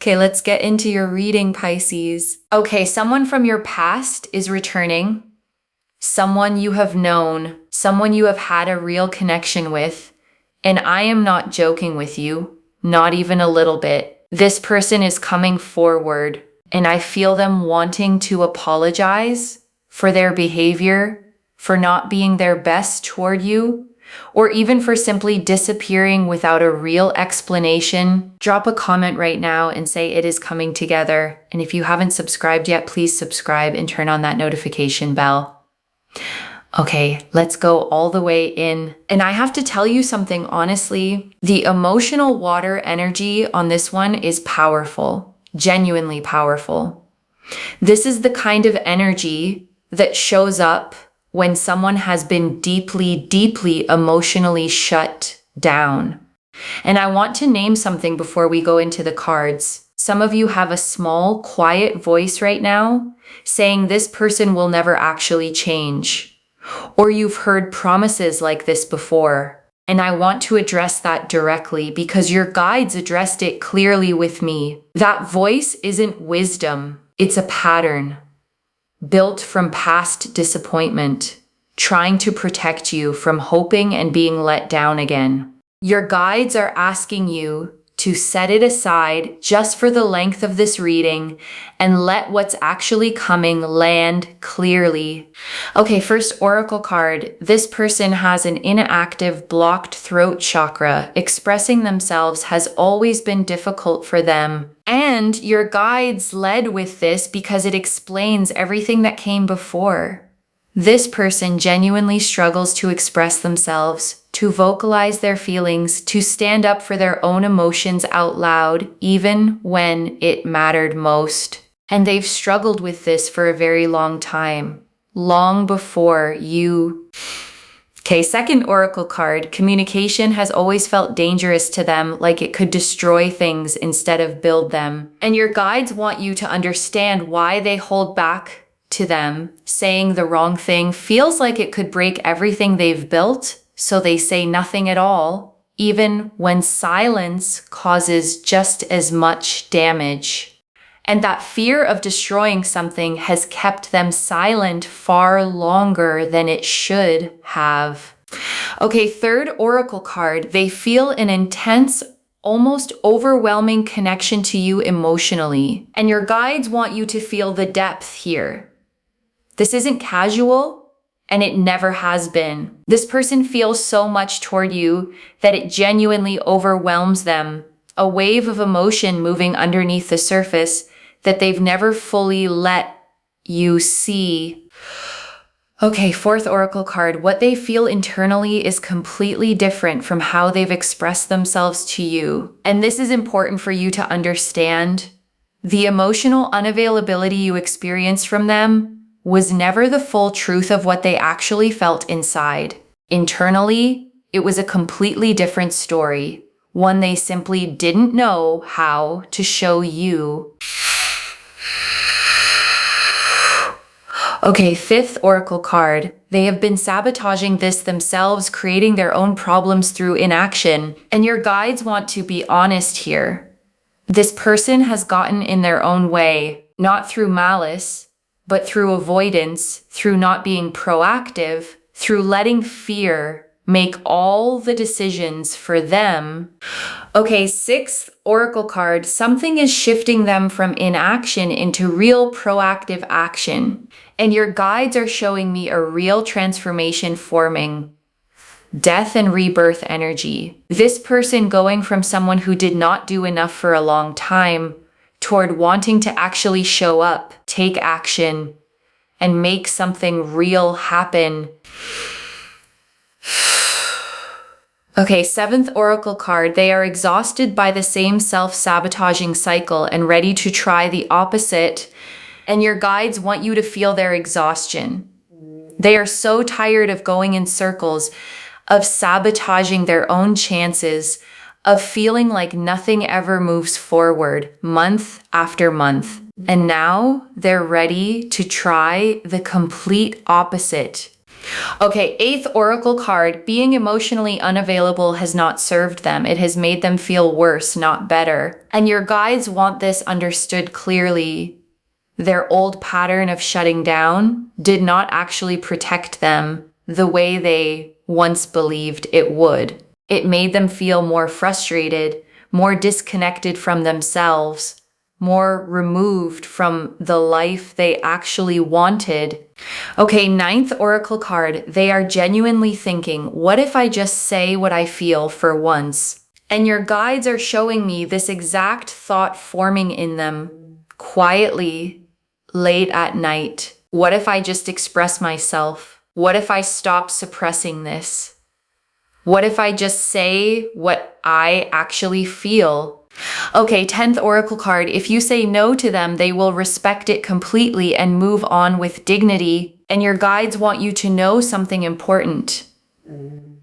Okay, let's get into your reading, Pisces. Okay, someone from your past is returning. Someone you have known, someone you have had a real connection with. And I am not joking with you, not even a little bit. This person is coming forward, and I feel them wanting to apologize for their behavior, for not being their best toward you, or even for simply disappearing without a real explanation. Drop a comment right now and say it is coming together. And if you haven't subscribed yet, please subscribe and turn on that notification bell. Okay, let's go all the way in. And I have to tell you something honestly, the emotional water energy on this one is powerful, genuinely powerful. This is the kind of energy that shows up when someone has been deeply, deeply emotionally shut down. And I want to name something before we go into the cards. Some of you have a small, quiet voice right now saying this person will never actually change. Or you've heard promises like this before. And I want to address that directly because your guides addressed it clearly with me. That voice isn't wisdom. It's a pattern built from past disappointment, trying to protect you from hoping and being let down again. Your guides are asking you to set it aside just for the length of this reading and let what's actually coming land clearly. Okay, first oracle card. This person has an inactive blocked throat chakra. Expressing themselves has always been difficult for them. And your guides led with this because it explains everything that came before. This person genuinely struggles to express themselves, to vocalize their feelings, to stand up for their own emotions out loud, even when it mattered most. And they've struggled with this for a very long time, long before you. Okay, second oracle card. Communication has always felt dangerous to them, like it could destroy things instead of build them. And your guides want you to understand why they hold back to them. Saying the wrong thing feels like it could break everything they've built, so they say nothing at all, even when silence causes just as much damage. And that fear of destroying something has kept them silent far longer than it should have. Okay, third oracle card. They feel an intense, almost overwhelming connection to you emotionally. And your guides want you to feel the depth here. This isn't casual, and it never has been. This person feels so much toward you that it genuinely overwhelms them. A wave of emotion moving underneath the surface that they've never fully let you see. Okay, fourth oracle card. What they feel internally is completely different from how they've expressed themselves to you. And this is important for you to understand. The emotional unavailability you experience from them was never the full truth of what they actually felt inside. Internally, it was a completely different story, one they simply didn't know how to show you. Okay, fifth oracle card. They have been sabotaging this themselves, creating their own problems through inaction. And your guides want to be honest here. This person has gotten in their own way, not through malice, but through avoidance, through not being proactive, through letting fear make all the decisions for them. Okay, sixth oracle card. Something is shifting them from inaction into real proactive action. And your guides are showing me a real transformation forming. Death and rebirth energy. This person going from someone who did not do enough for a long time toward wanting to actually show up, take action, and make something real happen. Okay, seventh oracle card. They are exhausted by the same self-sabotaging cycle and ready to try the opposite. And your guides want you to feel their exhaustion. They are so tired of going in circles, of sabotaging their own chances, of feeling like nothing ever moves forward month after month. And now they're ready to try the complete opposite. Okay, 8th oracle card, being emotionally unavailable has not served them. It has made them feel worse, not better. And your guides want this understood clearly. Their old pattern of shutting down did not actually protect them the way they once believed it would. It made them feel more frustrated, more disconnected from themselves, more removed from the life they actually wanted. Okay, 9th oracle card. They are genuinely thinking, what if I just say what I feel for once? And your guides are showing me this exact thought forming in them quietly late at night. What if I just express myself? What if I stop suppressing this? What if I just say what I actually feel? Okay, 10th oracle card. If you say no to them, they will respect it completely and move on with dignity. And your guides want you to know something important.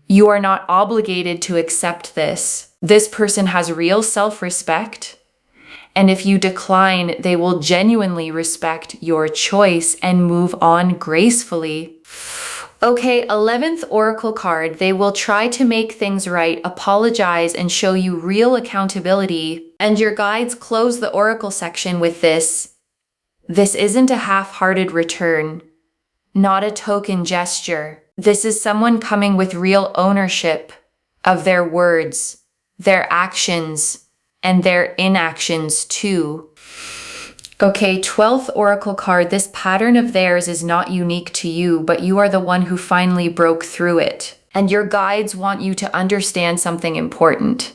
You are not obligated to accept this. This person has real self-respect. And if you decline, they will genuinely respect your choice and move on gracefully. Okay, 11th oracle card. They will try to make things right, apologize, and show you real accountability. And your guides close the oracle section with this. This isn't a half-hearted return, not a token gesture. This is someone coming with real ownership of their words, their actions, and their inactions too. Okay, 12th oracle card. This pattern of theirs is not unique to you, but you are the one who finally broke through it. And your guides want you to understand something important.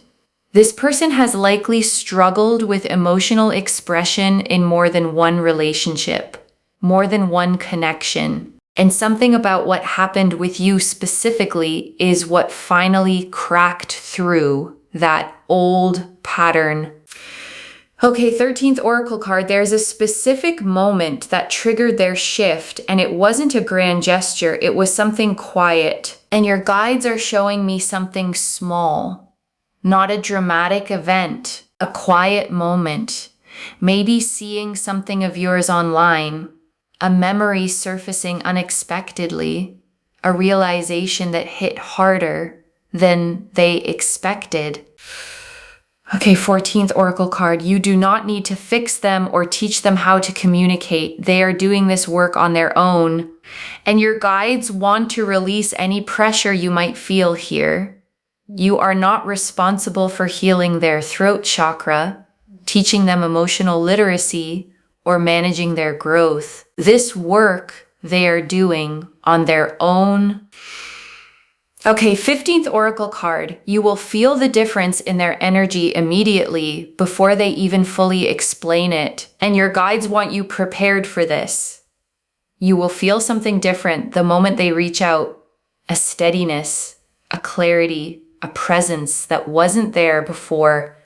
This person has likely struggled with emotional expression in more than one relationship, more than one connection. And something about what happened with you specifically is what finally cracked through that old pattern. Okay, 13th oracle card. There's a specific moment that triggered their shift, and it wasn't a grand gesture. It was something quiet. And your guides are showing me something small, not a dramatic event, a quiet moment. Maybe seeing something of yours online, a memory surfacing unexpectedly, a realization that hit harder than they expected. Okay, 14th oracle card. You do not need to fix them or teach them how to communicate. They are doing this work on their own. And your guides want to release any pressure you might feel here. You are not responsible for healing their throat chakra, teaching them emotional literacy, or managing their growth. This work they are doing on their own. Okay, 15th oracle card. You will feel the difference in their energy immediately before they even fully explain it. And your guides want you prepared for this. You will feel something different the moment they reach out. A steadiness, a clarity, a presence that wasn't there before.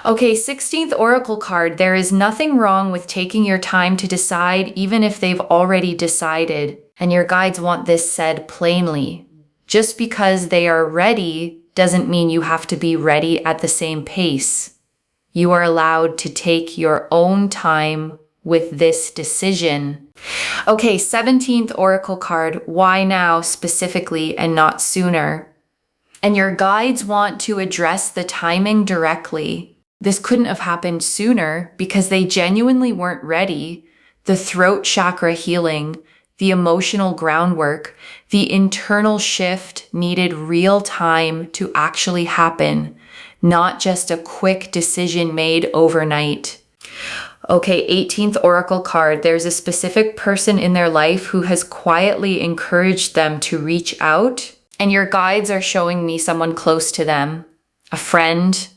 Okay, 16th oracle card. There is nothing wrong with taking your time to decide, even if they've already decided. And your guides want this said plainly. Just because they are ready doesn't mean you have to be ready at the same pace. You are allowed to take your own time with this decision. Okay, 17th oracle card. Why now specifically and not sooner? And your guides want to address the timing directly. This couldn't have happened sooner because they genuinely weren't ready. The throat chakra healing, the emotional groundwork, the internal shift needed real time to actually happen, not just a quick decision made overnight. Okay, 18th oracle card. There's a specific person in their life who has quietly encouraged them to reach out, and your guides are showing me someone close to them, a friend,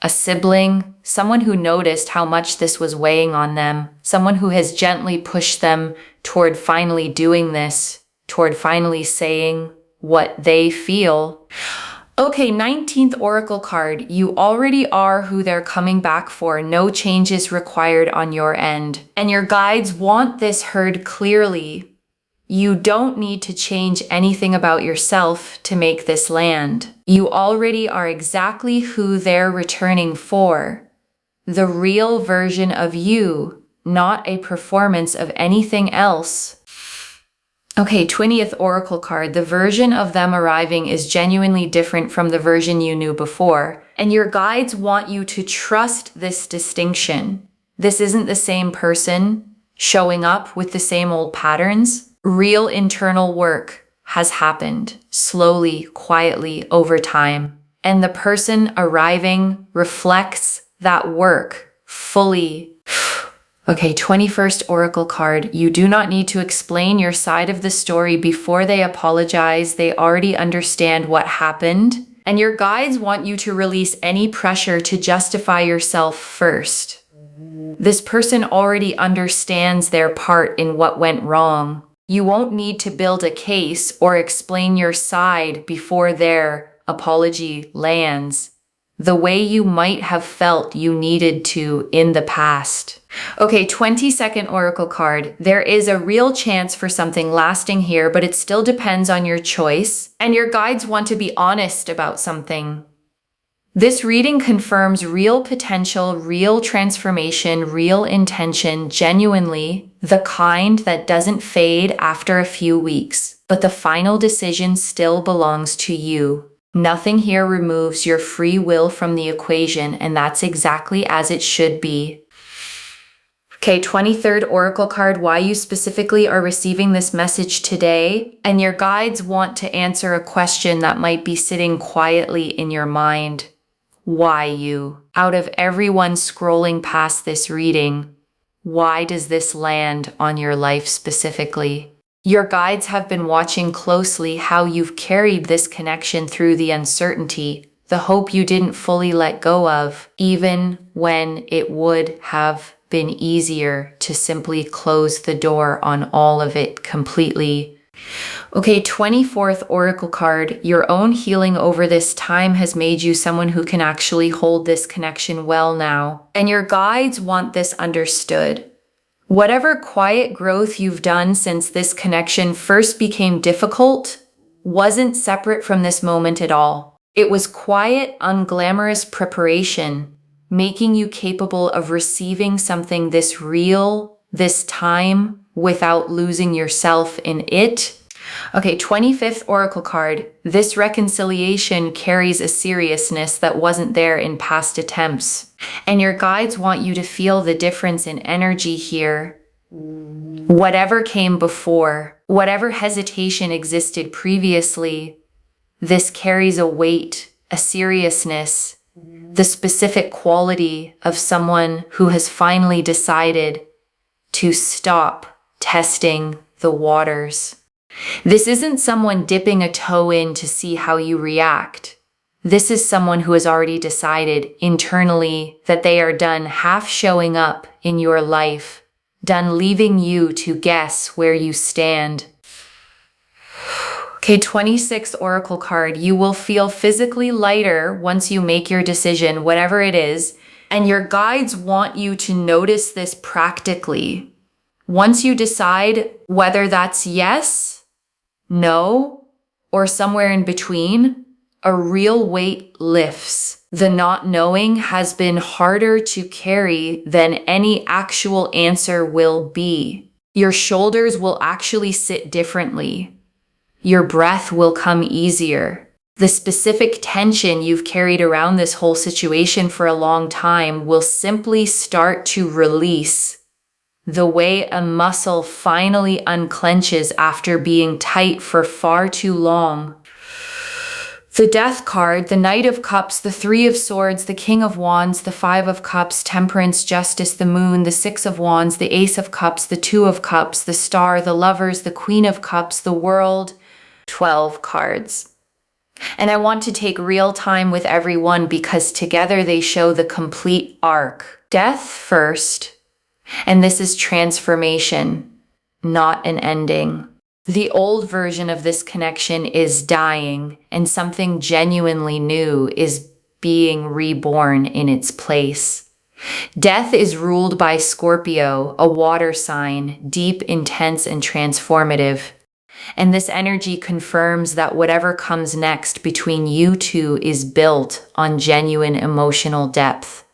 a sibling, someone who noticed how much this was weighing on them, someone who has gently pushed them toward finally doing this, toward finally saying what they feel. Okay, 19th oracle card. You already are who they're coming back for. No changes required on your end. And your guides want this heard clearly. You don't need to change anything about yourself to make this land. You already are exactly who they're returning for. The real version of you, not a performance of anything else. Okay, 20th Oracle card. The version of them arriving is genuinely different from the version you knew before, and your guides want you to trust this distinction. This isn't the same person showing up with the same old patterns. Real internal work has happened slowly, quietly over time, and the person arriving reflects that work fully. Okay, 21st Oracle card. You do not need to explain your side of the story before they apologize. They already understand what happened. And your guides want you to release any pressure to justify yourself first. This person already understands their part in what went wrong. You won't need to build a case or explain your side before their apology lands, the way you might have felt you needed to in the past. Okay, 22nd Oracle card. There is a real chance for something lasting here, but it still depends on your choice, and your guides want to be honest about something. This reading confirms real potential, real transformation, real intention, genuinely the kind that doesn't fade after a few weeks, but the final decision still belongs to you. Nothing here removes your free will from the equation, and that's exactly as it should be. Okay, 23rd Oracle card, why you specifically are receiving this message today, and your guides want to answer a question that might be sitting quietly in your mind. Why you? Out of everyone scrolling past this reading, why does this land on your life specifically? Your guides have been watching closely how you've carried this connection through the uncertainty, the hope you didn't fully let go of, even when it would have been easier to simply close the door on all of it completely. Okay, 24th Oracle card. Your own healing over this time has made you someone who can actually hold this connection well now. And your guides want this understood. Whatever quiet growth you've done since this connection first became difficult wasn't separate from this moment at all. It was quiet, unglamorous preparation, making you capable of receiving something this real, this time, without losing yourself in it. Okay, 25th Oracle card. This reconciliation carries a seriousness that wasn't there in past attempts. And your guides want you to feel the difference in energy here. Whatever came before, whatever hesitation existed previously, this carries a weight, a seriousness, the specific quality of someone who has finally decided to stop testing the waters. This isn't someone dipping a toe in to see how you react. This is someone who has already decided internally that they are done half showing up in your life, done leaving you to guess where you stand. Okay, 26th Oracle card. You will feel physically lighter once you make your decision, whatever it is, and your guides want you to notice this practically. Once you decide whether that's yes, no, or somewhere in between, a real weight lifts. The not knowing has been harder to carry than any actual answer will be. Your shoulders will actually sit differently. Your breath will come easier. The specific tension you've carried around this whole situation for a long time will simply start to release, the way a muscle finally unclenches after being tight for far too long. The Death card, the Knight of Cups, the Three of Swords, the King of Wands, the Five of Cups, Temperance, Justice, the Moon, the Six of Wands, the Ace of Cups, the Two of Cups, the Star, the Lovers, the Queen of Cups, the World. 12 cards. And I want to take real time with everyone because together they show the complete arc. Death first, and this is transformation, not an ending. The old version of this connection is dying, and something genuinely new is being reborn in its place. Death is ruled by Scorpio, a water sign, deep, intense, and transformative. And this energy confirms that whatever comes next between you two is built on genuine emotional depth,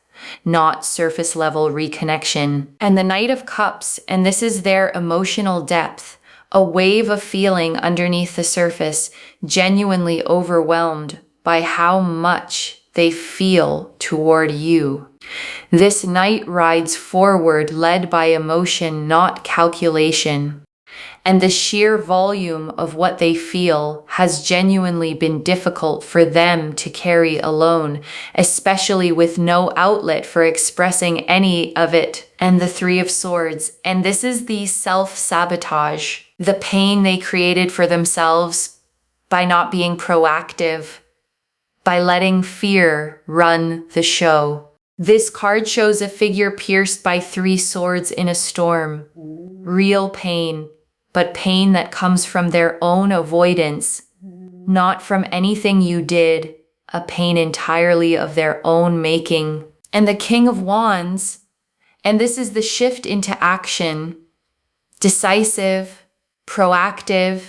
not surface level reconnection. And the Knight of Cups, and this is their emotional depth, a wave of feeling underneath the surface, genuinely overwhelmed by how much they feel toward you. This knight rides forward, led by emotion, not calculation. And the sheer volume of what they feel has genuinely been difficult for them to carry alone, especially with no outlet for expressing any of it. And the Three of Swords. And this is the self-sabotage, the pain they created for themselves by not being proactive, by letting fear run the show. This card shows a figure pierced by three swords in a storm. Real pain, but pain that comes from their own avoidance, not from anything you did, a pain entirely of their own making. And the King of Wands, and this is the shift into action, decisive, proactive,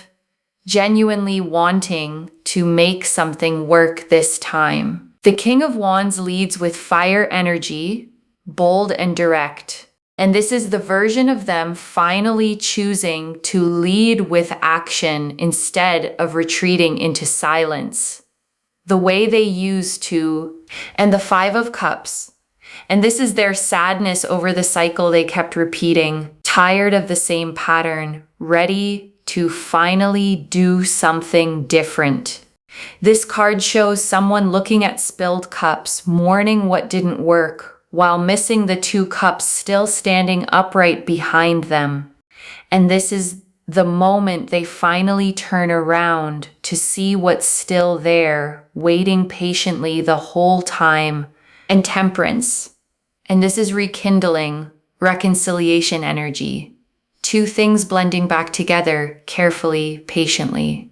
genuinely wanting to make something work this time. The King of Wands leads with fire energy, bold and direct. And this is the version of them finally choosing to lead with action instead of retreating into silence. The way they used to. And the Five of Cups. And this is their sadness over the cycle they kept repeating, tired of the same pattern, ready to finally do something different. This card shows someone looking at spilled cups, mourning what didn't work, while missing the two cups still standing upright behind them. And this is the moment they finally turn around to see what's still there, waiting patiently the whole time. And Temperance. And this is rekindling, reconciliation energy. Two things blending back together, carefully, patiently.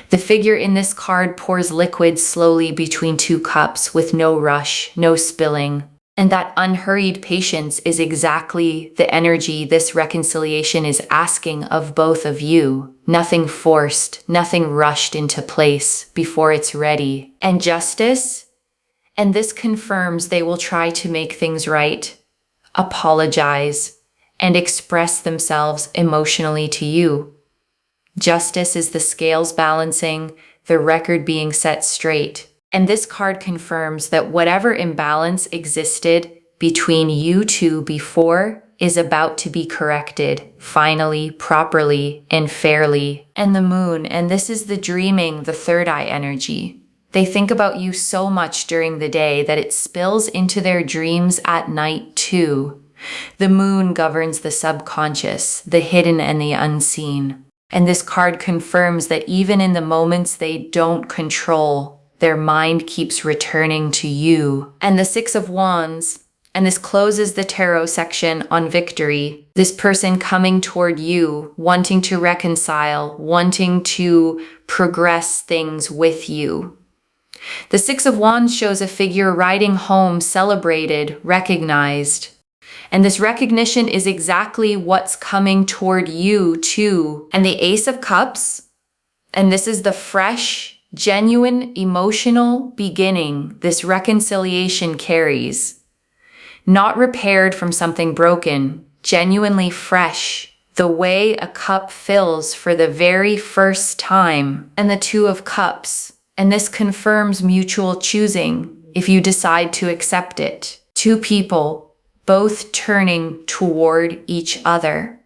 The figure in this card pours liquid slowly between two cups with no rush, no spilling. And that unhurried patience is exactly the energy this reconciliation is asking of both of you. Nothing forced, nothing rushed into place before it's ready. And Justice, and this confirms they will try to make things right, apologize, and express themselves emotionally to you. Justice is the scales balancing, the record being set straight. And this card confirms that whatever imbalance existed between you two before is about to be corrected, finally, properly, and fairly. And the Moon, and this is the dreaming, the third eye energy. They think about you so much during the day that it spills into their dreams at night too. The Moon governs the subconscious, the hidden and the unseen. And this card confirms that even in the moments they don't control, their mind keeps returning to you. And the Six of Wands, and this closes the tarot section on victory. This person coming toward you, wanting to reconcile, wanting to progress things with you. The Six of Wands shows a figure riding home, celebrated, recognized. And this recognition is exactly what's coming toward you too. And the Ace of Cups, and this is the fresh, genuine emotional beginning this reconciliation carries. Not repaired from something broken, genuinely fresh, the way a cup fills for the very first time. And the Two of Cups, and this confirms mutual choosing if you decide to accept it. Two people, both turning toward each other.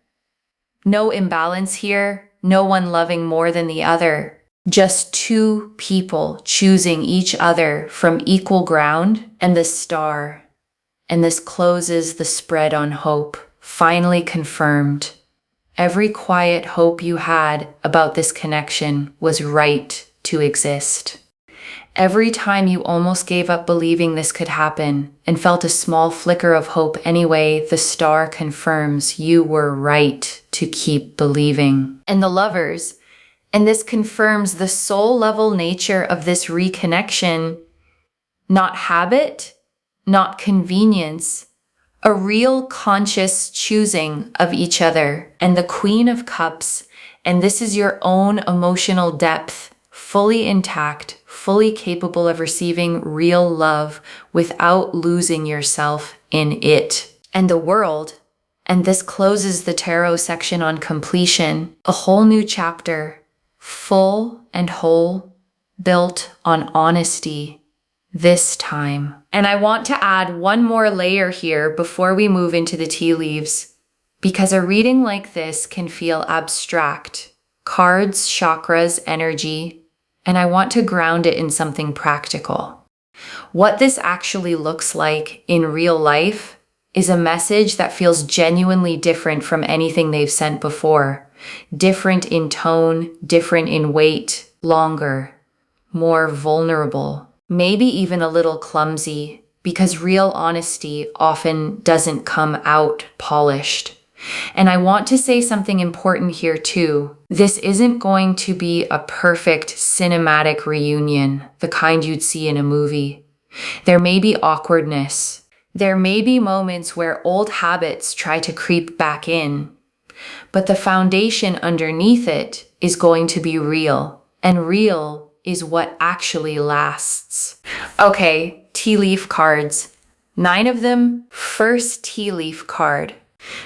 No imbalance here, no one loving more than the other. Just two people choosing each other from equal ground. And the Star. And this closes the spread on hope, finally confirmed. Every quiet hope you had about this connection was right to exist. Every time you almost gave up believing this could happen and felt a small flicker of hope anyway, the Star confirms you were right to keep believing. And the Lovers. And this confirms the soul level nature of this reconnection. Not habit, not convenience, a real conscious choosing of each other. And the Queen of Cups, and this is your own emotional depth, fully intact, fully capable of receiving real love without losing yourself in it. And the World, And this closes the tarot section on completion, a whole new chapter, full and whole, built on honesty this time. And I want to add one more layer here before we move into the tea leaves, because a reading like this can feel abstract. Cards, chakras, energy, and I want to ground it in something practical. What this actually looks like in real life is a message that feels genuinely different from anything they've sent before. Different in tone, different in weight, longer, more vulnerable, maybe even a little clumsy, because real honesty often doesn't come out polished. And I want to say something important here too. This isn't going to be a perfect cinematic reunion, the kind you'd see in a movie. There may be awkwardness. There may be moments where old habits try to creep back in, but the foundation underneath it is going to be real, and real is what actually lasts. Okay, tea leaf cards. 9 of them. First tea leaf card.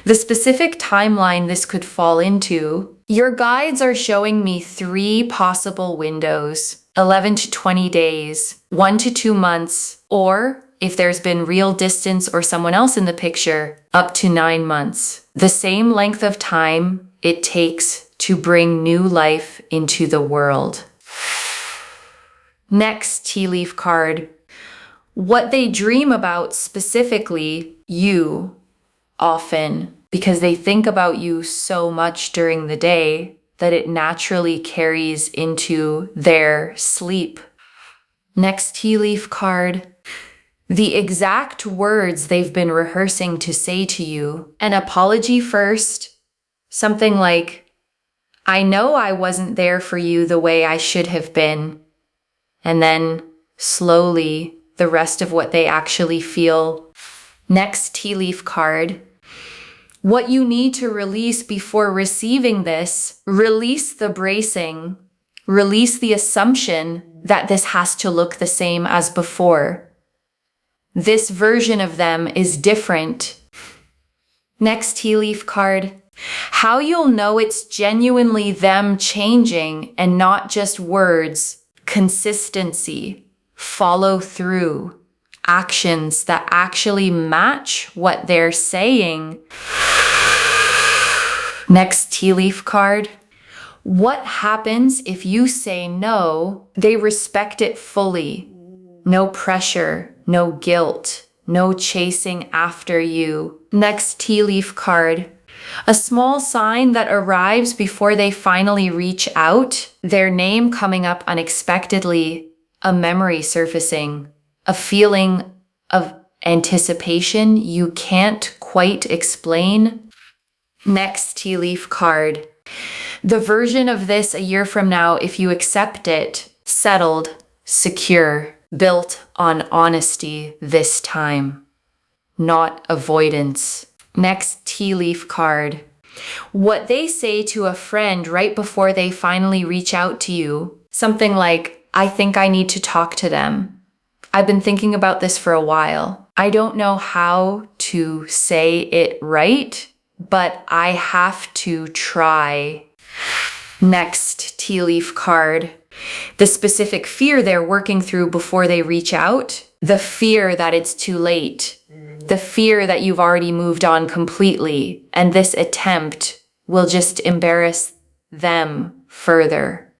The specific timeline this could fall into, your guides are showing me 3 possible windows, 11 to 20 days, 1 to 2 months, or if there's been real distance or someone else in the picture, up to 9 months. The same length of time it takes to bring new life into the world. Next tea leaf card. What they dream about specifically, you, often, because they think about you so much during the day that it naturally carries into their sleep. Next tea leaf card. The exact words they've been rehearsing to say to you. An apology first. Something like, I know I wasn't there for you the way I should have been. And then, slowly, the rest of what they actually feel. Next tea leaf card. What you need to release before receiving this, release the bracing, release the assumption that this has to look the same as before. This version of them is different. Next tea leaf card. How you'll know it's genuinely them changing and not just words. Consistency, follow through, actions that actually match what they're saying. Next tea leaf card. What happens if you say no? They respect it fully. No pressure, no guilt, no chasing after you. Next tea leaf card. A small sign that arrives before they finally reach out. Their name coming up unexpectedly. A memory surfacing. A feeling of anticipation you can't quite explain. Next tea leaf card. The version of this a year from now, if you accept it, settled, secure, built on honesty this time, not avoidance. Next tea leaf card. What they say to a friend right before they finally reach out to you. Something like, I think I need to talk to them. I've been thinking about this for a while. I don't know how to say it right, but I have to try. Next tea leaf card. The specific fear they're working through before they reach out. The fear that it's too late. The fear that you've already moved on completely, and this attempt will just embarrass them further.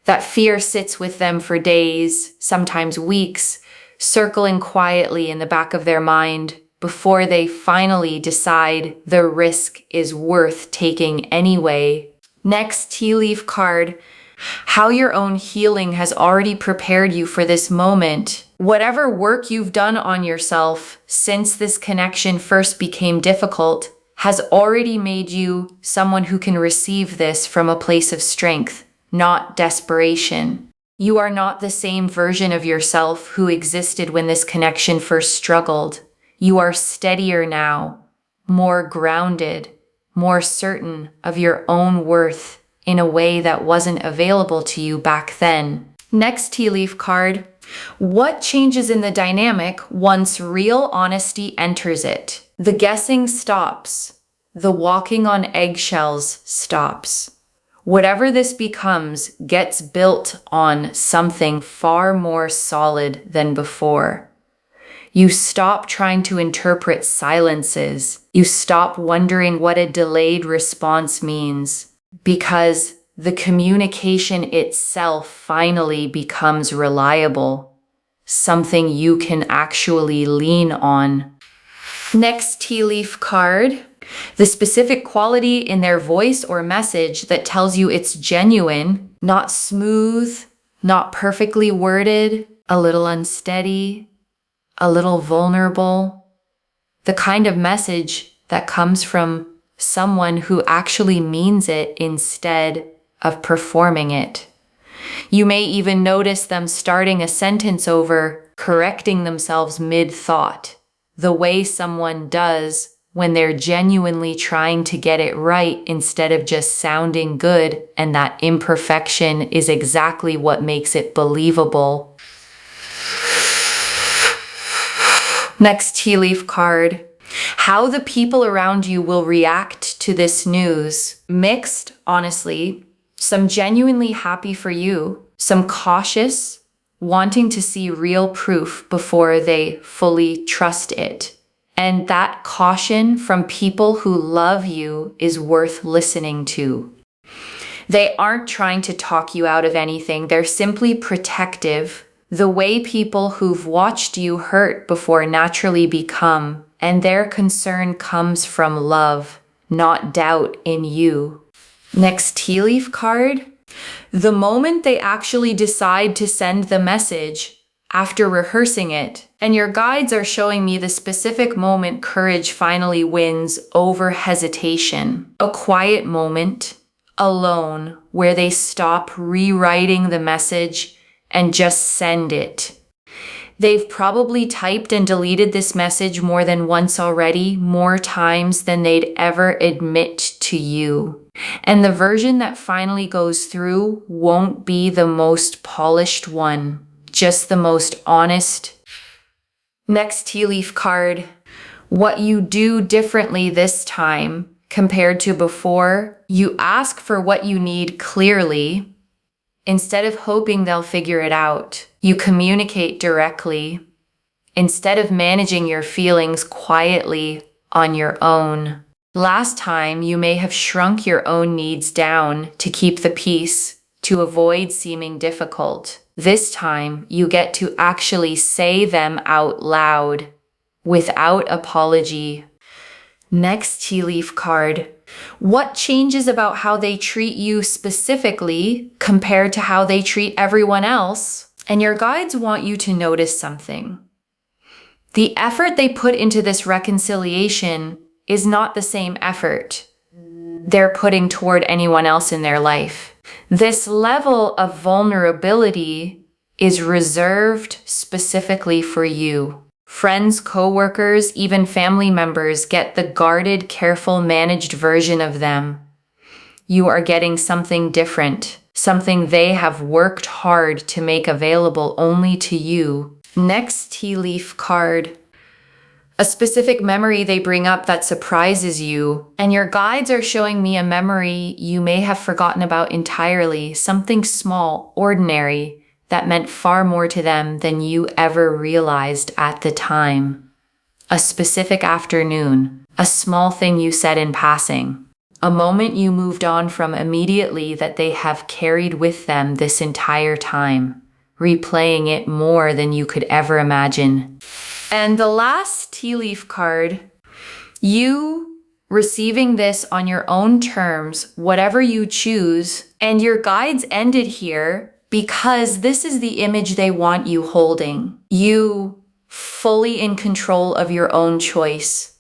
That fear sits with them for days, sometimes weeks, circling quietly in the back of their mind before they finally decide the risk is worth taking anyway. Next tea leaf card. How your own healing has already prepared you for this moment. Whatever work you've done on yourself since this connection first became difficult has already made you someone who can receive this from a place of strength, not desperation. You are not the same version of yourself who existed when this connection first struggled. You are steadier now, more grounded, more certain of your own worth in a way that wasn't available to you back then. Next tea leaf card. What changes in the dynamic once real honesty enters it? The guessing stops. the walking on eggshells stops. Whatever this becomes gets built on something far more solid than before. You stop trying to interpret silences. You stop wondering what a delayed response means, because the communication itself finally becomes reliable, something you can actually lean on. Next tea leaf card. The specific quality in their voice or message that tells you it's genuine, not smooth, not perfectly worded, a little unsteady, a little vulnerable. The kind of message that comes from someone who actually means it instead of performing it. You may even notice them starting a sentence over, correcting themselves mid-thought, the way someone does when they're genuinely trying to get it right instead of just sounding good, and that imperfection is exactly what makes it believable. Next tea leaf card. How the people around you will react to this news. Mixed, honestly. Some genuinely happy for you. Some cautious, wanting to see real proof before they fully trust it. And that caution from people who love you is worth listening to. They aren't trying to talk you out of anything. They're simply protective, the way people who've watched you hurt before naturally become. And their concern comes from love, not doubt in you. Next tea leaf card. The moment they actually decide to send the message, after rehearsing it, and your guides are showing me the specific moment courage finally wins over hesitation. A quiet moment, alone, where they stop rewriting the message and just send it. They've probably typed and deleted this message more than once already, more times than they'd ever admit to you. And the version that finally goes through won't be the most polished one, just the most honest. Next tea leaf card. What you do differently this time compared to before, you ask for what you need clearly. Instead of hoping they'll figure it out, you communicate directly. Instead of managing your feelings quietly on your own. Last time, you may have shrunk your own needs down to keep the peace, to avoid seeming difficult. This time, you get to actually say them out loud, without apology. Next tea leaf card. What changes about how they treat you specifically compared to how they treat everyone else? And your guides want you to notice something. The effort they put into this reconciliation is not the same effort they're putting toward anyone else in their life. This level of vulnerability is reserved specifically for you. Friends, co-workers, even family members get the guarded, careful, managed version of them. You are getting something different, something they have worked hard to make available only to you. Next tea leaf card. A specific memory they bring up that surprises you, and your guides are showing me a memory you may have forgotten about entirely, something small, ordinary, that meant far more to them than you ever realized at the time. A specific afternoon, a small thing you said in passing, a moment you moved on from immediately that they have carried with them this entire time, replaying it more than you could ever imagine. And the last tea leaf card, you receiving this on your own terms, whatever you choose, and your guides ended here because this is the image they want you holding. You fully in control of your own choice.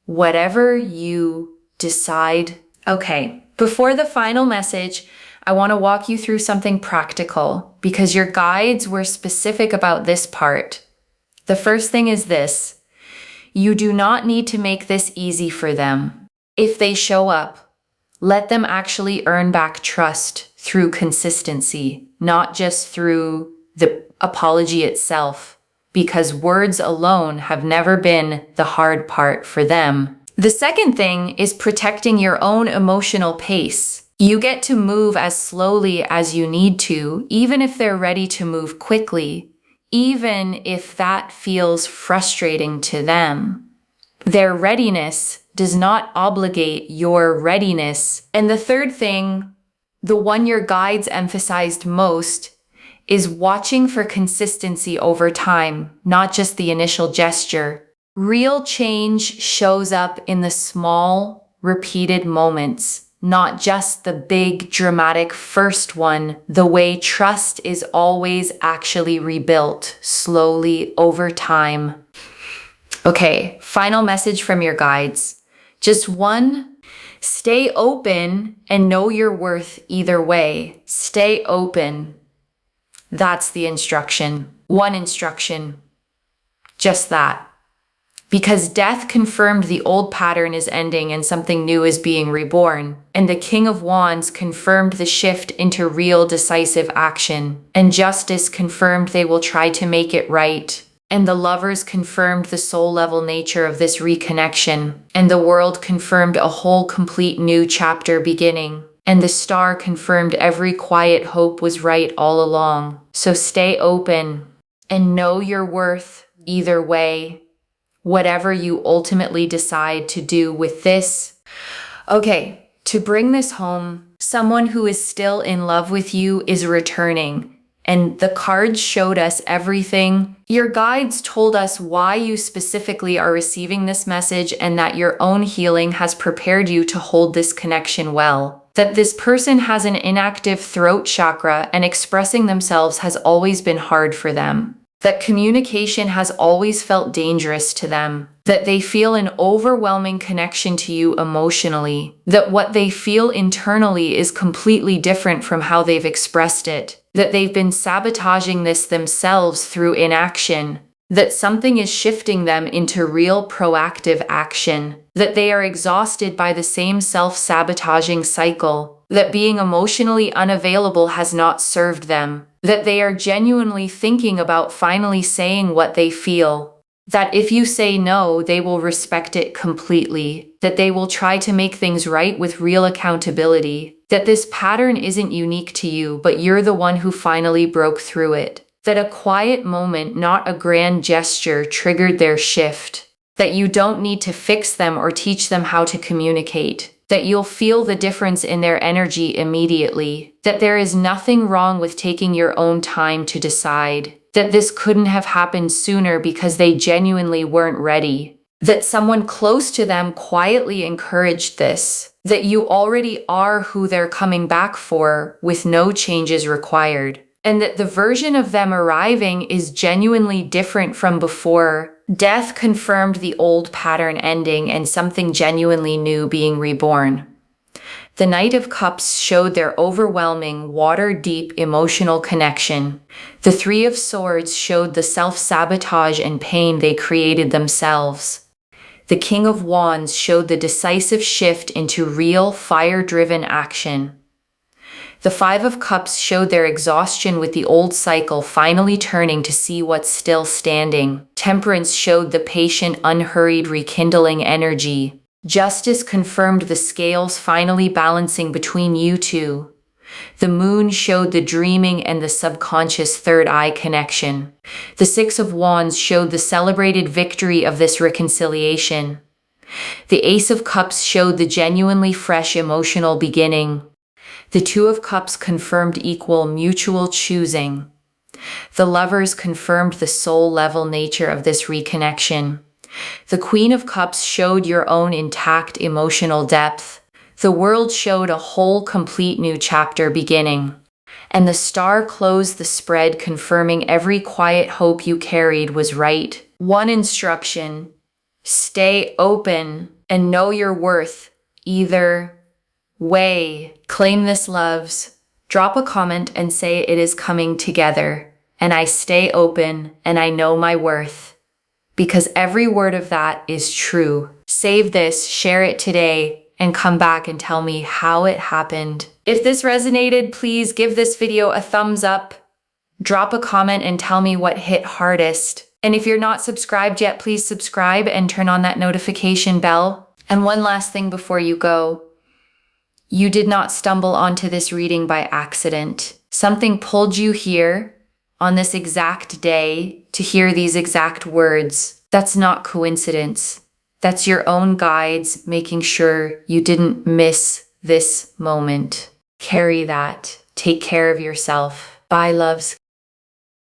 Whatever you decide. Okay, before the final message, I want to walk you through something practical because your guides were specific about this part. The first thing is this. You do not need to make this easy for them. If they show up, let them actually earn back trust through consistency, not just through the apology itself, because words alone have never been the hard part for them. The second thing is protecting your own emotional pace. You get to move as slowly as you need to, even if they're ready to move quickly, even if that feels frustrating to them. Their readiness does not obligate your readiness. And the third thing, the one your guides emphasized most, is watching for consistency over time, not just the initial gesture. Real change shows up in the small, repeated moments, not just the big, dramatic first one. The way trust is always actually rebuilt slowly over time. Okay, final message from your guides. Just one, stay open and know your worth either way. Stay open. That's the instruction. One instruction. Just that. Because death confirmed the old pattern is ending and something new is being reborn. And the King of Wands confirmed the shift into real decisive action. And Justice confirmed they will try to make it right. And the Lovers confirmed the soul-level nature of this reconnection. And the World confirmed a whole complete new chapter beginning. And the Star confirmed every quiet hope was right all along. So stay open and know your worth either way. Whatever you ultimately decide to do with this. Okay, to bring this home, someone who is still in love with you is returning, and the cards showed us everything. Your guides told us why you specifically are receiving this message and that your own healing has prepared you to hold this connection well. That this person has an inactive throat chakra and expressing themselves has always been hard for them. That communication has always felt dangerous to them, that they feel an overwhelming connection to you emotionally, that what they feel internally is completely different from how they've expressed it, that they've been sabotaging this themselves through inaction, that something is shifting them into real proactive action, that they are exhausted by the same self-sabotaging cycle, that being emotionally unavailable has not served them, that they are genuinely thinking about finally saying what they feel, that if you say no, they will respect it completely, that they will try to make things right with real accountability, that this pattern isn't unique to you, but you're the one who finally broke through it, that a quiet moment, not a grand gesture, triggered their shift, that you don't need to fix them or teach them how to communicate, that you'll feel the difference in their energy immediately, that there is nothing wrong with taking your own time to decide, that this couldn't have happened sooner because they genuinely weren't ready, that someone close to them quietly encouraged this, that you already are who they're coming back for with no changes required, and that the version of them arriving is genuinely different from before. Death confirmed the old pattern ending and something genuinely new being reborn. The Knight of Cups showed their overwhelming, water-deep emotional connection. The Three of Swords showed the self-sabotage and pain they created themselves. The King of Wands showed the decisive shift into real, fire-driven action. The Five of Cups showed their exhaustion with the old cycle finally turning to see what's still standing. Temperance showed the patient, unhurried rekindling energy. Justice confirmed the scales finally balancing between you two. The Moon showed the dreaming and the subconscious third eye connection. The Six of Wands showed the celebrated victory of this reconciliation. The Ace of Cups showed the genuinely fresh emotional beginning. The Two of Cups confirmed equal mutual choosing. The Lovers confirmed the soul-level nature of this reconnection. The Queen of Cups showed your own intact emotional depth. The World showed a whole complete new chapter beginning. And the Star closed the spread, confirming every quiet hope you carried was right. One instruction: stay open and know your worth either way. Claim this, loves. Drop a comment and say it is coming together. And I stay open and I know my worth. Because every word of that is true. Save this, share it today, and come back and tell me how it happened. If this resonated, please give this video a thumbs up. Drop a comment and tell me what hit hardest. And if you're not subscribed yet, please subscribe and turn on that notification bell. And one last thing before you go. You did not stumble onto this reading by accident. Something pulled you here on this exact day to hear these exact words. That's not coincidence. That's your own guides making sure you didn't miss this moment. Carry that. Take care of yourself. Bye, loves.